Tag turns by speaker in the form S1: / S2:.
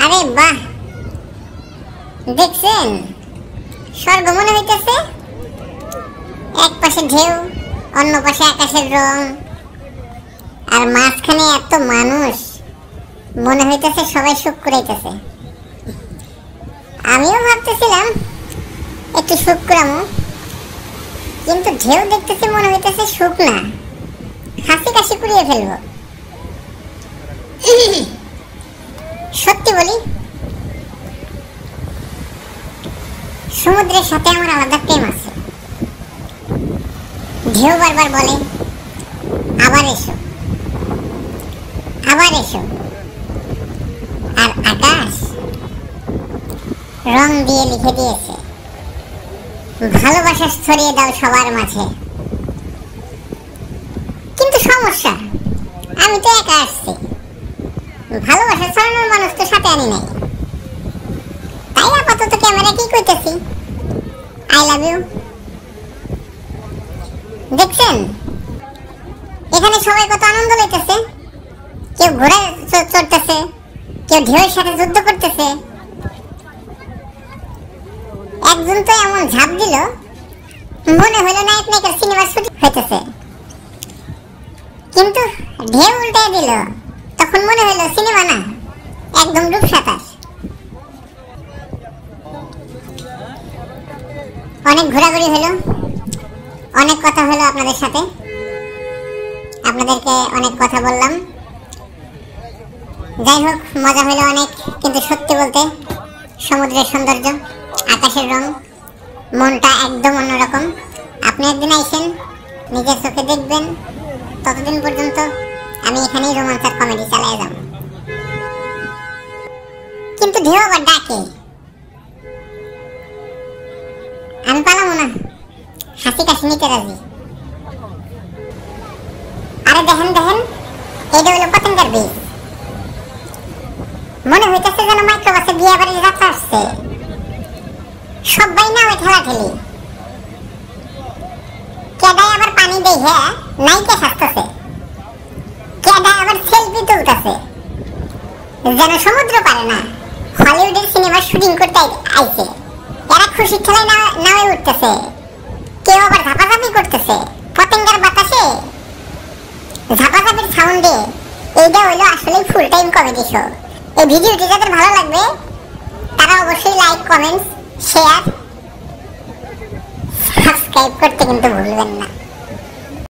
S1: আরে বাহ, দেখছেন স্বর্গ মনে হইতেছে। এক পাশে ঢেউ, অন্য পাশে আকাশের রং, আর মাঝখানে এত মানুষ, মনে হইতেছে সবাই সুখ করাইতেছে। আমিও ভাবতেছিলাম একটু সুখ করামো, কিন্তু ঢেউ দেখতেছি মনে হইতেছে সুখ না, হাসি কাশি কুড়িয়ে ফেলবো। সত্যি বলি, সমুদ্রের সাথে আমার আলাদা প্রেম আছে। ঢেউ বারবার বলে আবার এসো, আবার এসো। আর আকাশ রং দিয়ে লিখে দিয়েছে, ভালোবাসা ছড়িয়ে দাও সবার মাঝে। কিন্তু সমস্যা, আমি তো একা আসছি, ভালোবাসা ছড়ানোর মানুষ তো সাথে আনি নাই। তাই আপাতত ক্যামেরা কি কইতেছি, আই লাভ ইউ। দেখছেন এখানে সবাই কত আনন্দ লইতেছে, কেউ ঘোড়ায় চড়তেছে, কেউ ঢেউয়ের সাথে যুদ্ধ করতেছে। একজন তো এমন ঝাঁপ দিল, মনে হলো নায়ক নায়িকার সিনেমার শুটিং হইতেছে, কিন্তু ঢেউ উল্টায় দিল, তখন মনে হলো সিনেমা না, একদম ডুব সাঁতার। অনেক ঘোরাঘুরি হলো, অনেক কথা হলো আপনাদের সাথে, আপনাদেরকে অনেক কথা বললাম। যাই হোক, মজা হলো অনেক। কিন্তু সত্যি বলতে সমুদ্রের সৌন্দর্য, আকাশের রং, মনটা একদম অন্যরকম। আপনি একদিন আইসেন, নিজের চোখে দেখবেন। ততদিন পর্যন্ত আমি এখানেই রোমান্স আর কমেডি চালিয়ে যাব। কিন্তু ঢেউ আবার ডাকে, আমি পালাবো না, হাসি কাশি নিতে রাজি। আরে দেখেন দেখেন, এটা হলো পতেঙ্গার বীজ। মনে হইতেছে যেন মাইক্রোবাসে বিয়ে বাড়ির যাত্রা আসছে, সবাই নামে ঠেলাঠেলি। কেদায় আবার পানি দেখে নাইকে সাজতেছে, কেদায় আবার সেলফি তুলতেছে, যেন সমুদ্র পারে না, হলিউডের সিনেমার শুটিং করতে আইছে। এরা খুশি খেলায় নামে উঠতেছে, কেউ আবার ঝাপাঝাপি করতেছে পতেঙ্গার বাতাসে, ঝাপাঝাপির সাউন্ডে। এইটা হইলো আসলে ফুল টাইম কমেডি শো। এই ভিডিওটি যাদের ভালো লাগবে তারা অবশ্যই লাইক, কমেন্টস, শেয়ার, সাবস্ক্রাইব করতে কিন্তু ভুলবেন না।